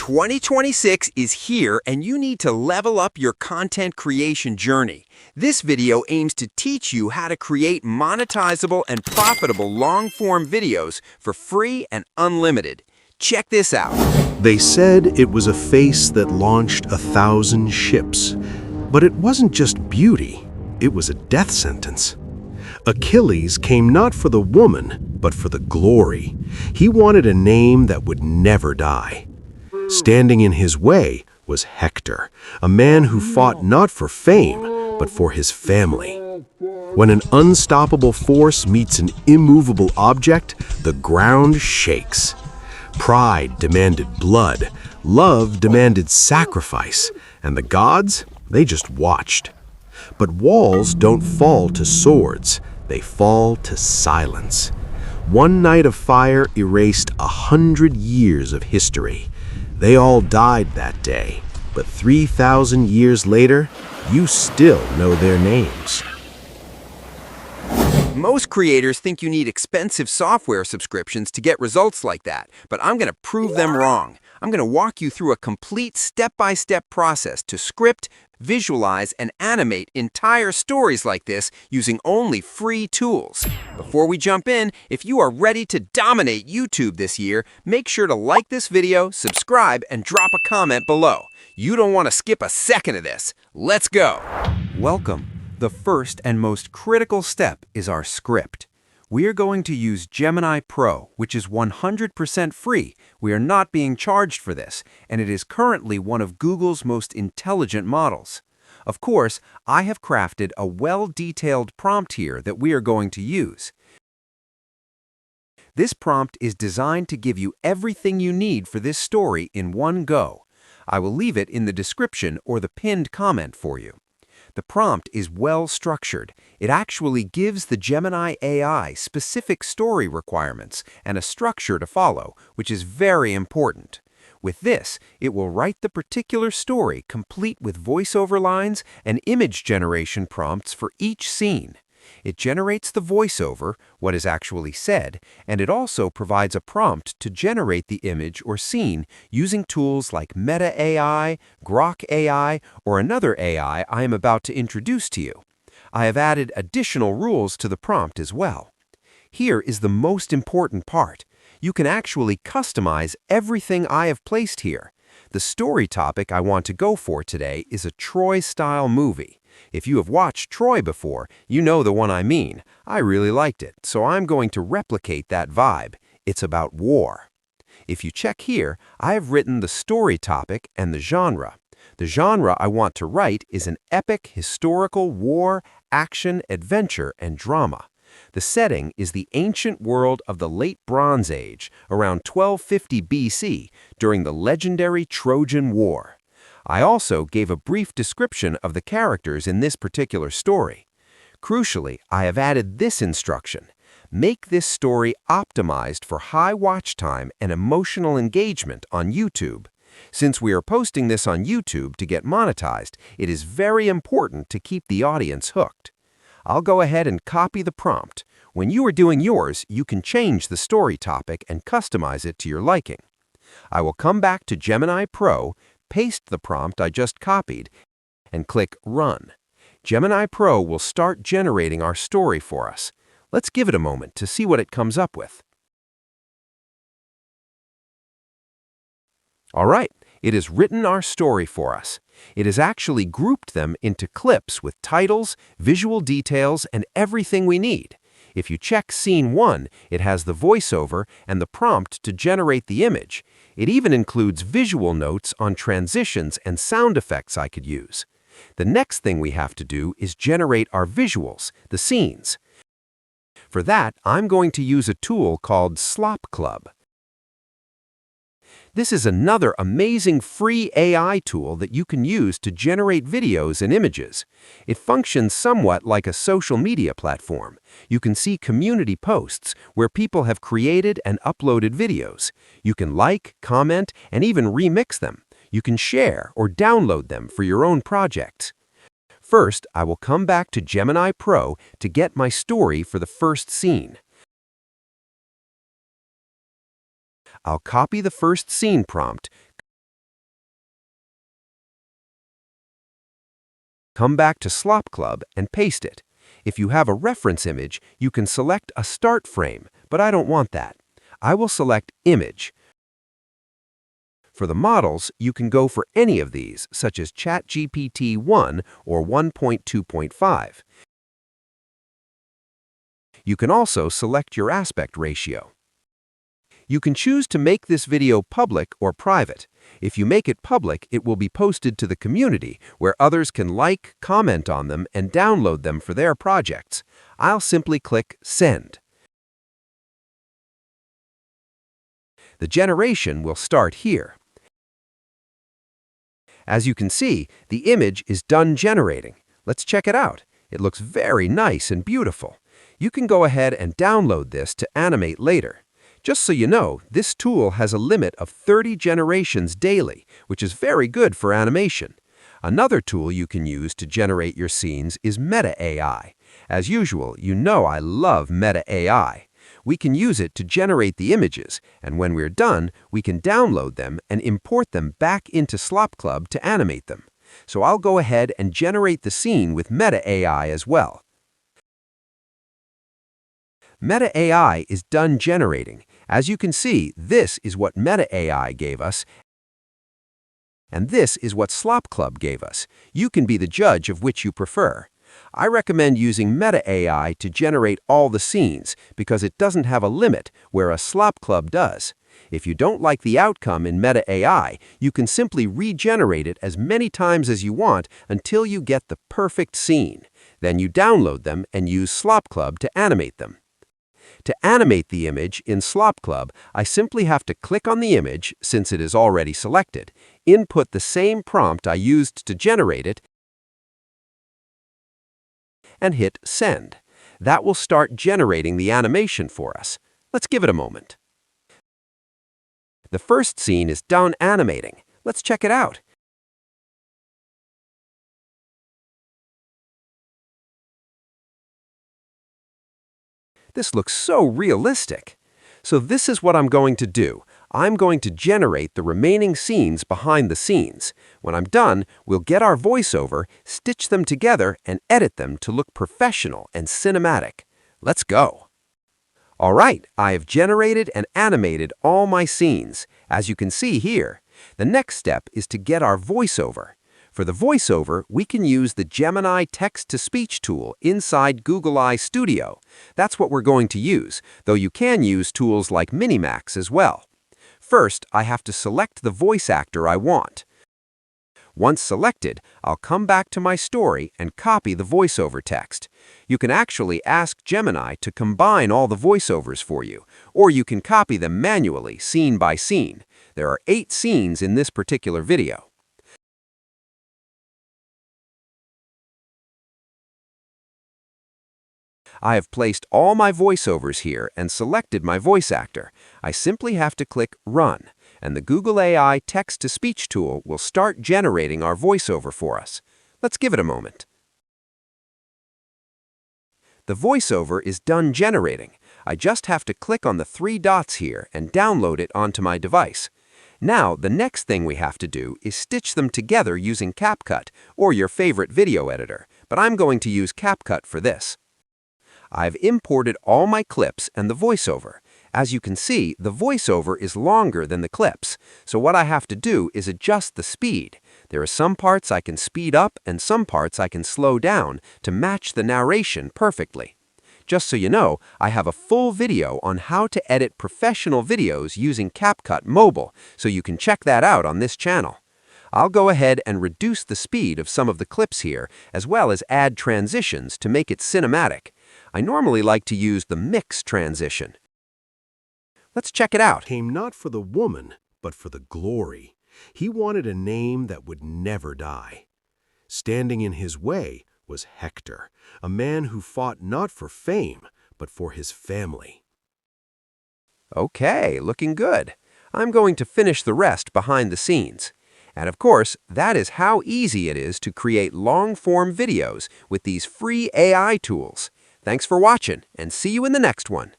2026 is here and you need to level up your content creation journey. This video aims to teach you how to create monetizable and profitable long-form videos for free and unlimited. Check this out. They said it was a face that launched 1,000 ships. But it wasn't just beauty, it was a death sentence. Achilles came not for the woman, but for the glory. He wanted a name that would never die. Standing in his way was Hector, a man who fought not for fame, but for his family. When an unstoppable force meets an immovable object, the ground shakes. Pride demanded blood, love demanded sacrifice, and the gods, they just watched. But walls don't fall to swords, they fall to silence. One night of fire erased 100 years of history. They all died that day, but 3,000 years later, you still know their names. Most creators think you need expensive software subscriptions to get results like that, but I'm going to prove them wrong. I'm going to walk you through a complete step-by-step process to script, visualize, and animate entire stories like this using only free tools. Before we jump in, if you are ready to dominate YouTube this year, make sure to like this video, subscribe, and drop a comment below. You don't want to skip a second of this. Let's go! Welcome. The first and most critical step is our script. We are going to use Gemini Pro, which is 100% free. We are not being charged for this, and it is currently one of Google's most intelligent models. Of course, I have crafted a well-detailed prompt here that we are going to use. This prompt is designed to give you everything you need for this story in one go. I will leave it in the description or the pinned comment for you. The prompt is well structured. It actually gives the Gemini AI specific story requirements and a structure to follow, which is very important. With this, it will write the particular story complete with voiceover lines and image generation prompts for each scene. It generates the voiceover, what is actually said, and it also provides a prompt to generate the image or scene using tools like Meta AI, Grok AI, or another AI I am about to introduce to you. I have added additional rules to the prompt as well. Here is the most important part. You can actually customize everything I have placed here. The story topic I want to go for today is a Troy-style movie. If you have watched Troy before, you know the one I mean. I really liked it, so I'm going to replicate that vibe. It's about war. If you check here, I have written the story topic and the genre. The genre I want to write is an epic historical war, action, adventure, and drama. The setting is the ancient world of the late Bronze Age, around 1250 BC, during the legendary Trojan War. I also gave a brief description of the characters in this particular story. Crucially, I have added this instruction. Make this story optimized for high watch time and emotional engagement on YouTube. Since we are posting this on YouTube to get monetized, it is very important to keep the audience hooked. I'll go ahead and copy the prompt. When you are doing yours, you can change the story topic and customize it to your liking. I will come back to Gemini Pro, paste the prompt I just copied, and click Run. Gemini Pro will start generating our story for us. Let's give it a moment to see what it comes up with. All right, it has written our story for us. It has actually grouped them into clips with titles, visual details, and everything we need. If you check Scene 1, it has the voiceover and the prompt to generate the image. It even includes visual notes on transitions and sound effects I could use. The next thing we have to do is generate our visuals, the scenes. For that, I'm going to use a tool called Slop. This is another amazing free AI tool that you can use to generate videos and images. It functions somewhat like a social media platform. You can see community posts where people have created and uploaded videos. You can like, comment, and even remix them. You can share or download them for your own projects. First, I will come back to Gemini Pro to get my story for the first scene. I'll copy the first scene prompt, Come back to Slop Club and paste it. If you have a reference image, you can select a start frame, but I don't want that. I will select Image. For the models, you can go for any of these, such as ChatGPT 1 or 1.2.5. You can also select your aspect ratio. You can choose to make this video public or private. If you make it public, it will be posted to the community, where others can like, comment on them, and download them for their projects. I'll simply click Send. The generation will start here. As you can see, the image is done generating. Let's check it out. It looks very nice and beautiful. You can go ahead and download this to animate later. Just so you know, this tool has a limit of 30 generations daily, which is very good for animation. Another tool you can use to generate your scenes is Meta AI. As usual, you know I love Meta AI. We can use it to generate the images, and when we're done, we can download them and import them back into Slop Club to animate them. So I'll go ahead and generate the scene with Meta AI as well. Meta AI is done generating. As you can see, this is what Meta AI gave us, and this is what Slop Club gave us. You can be the judge of which you prefer. I recommend using Meta AI to generate all the scenes because it doesn't have a limit, whereas Slop Club does. If you don't like the outcome in Meta AI, you can simply regenerate it as many times as you want until you get the perfect scene. Then you download them and use Slop Club to animate them. To animate the image in Slop Club, I simply have to click on the image, since it is already selected, input the same prompt I used to generate it, and hit Send. That will start generating the animation for us. Let's give it a moment. The first scene is done animating. Let's check it out. This looks so realistic. So this is what I'm going to do. I'm going to generate the remaining scenes behind the scenes. When I'm done, we'll get our voiceover, stitch them together, and edit them to look professional and cinematic. Let's go. All right, I have generated and animated all my scenes, as you can see here. The next step is to get our voiceover. For the voiceover, we can use the Gemini text-to-speech tool inside Google AI Studio. That's what we're going to use, though you can use tools like Minimax as well. First, I have to select the voice actor I want. Once selected, I'll come back to my story and copy the voiceover text. You can actually ask Gemini to combine all the voiceovers for you, or you can copy them manually, scene by scene. There are 8 scenes in this particular video. I have placed all my voiceovers here and selected my voice actor. I simply have to click Run, and the Google AI text-to-speech tool will start generating our voiceover for us. Let's give it a moment. The voiceover is done generating. I just have to click on the 3 dots here and download it onto my device. Now, the next thing we have to do is stitch them together using CapCut or your favorite video editor, but I'm going to use CapCut for this. I've imported all my clips and the voiceover. As you can see, the voiceover is longer than the clips, so what I have to do is adjust the speed. There are some parts I can speed up and some parts I can slow down to match the narration perfectly. Just so you know, I have a full video on how to edit professional videos using CapCut Mobile, so you can check that out on this channel. I'll go ahead and reduce the speed of some of the clips here, as well as add transitions to make it cinematic. I normally like to use the mix transition. Let's check it out. Came not for the woman, but for the glory. He wanted a name that would never die. Standing in his way was Hector, a man who fought not for fame, but for his family. Okay, looking good. I'm going to finish the rest behind the scenes. And of course, that is how easy it is to create long-form videos with these free AI tools. Thanks for watching, and see you in the next one.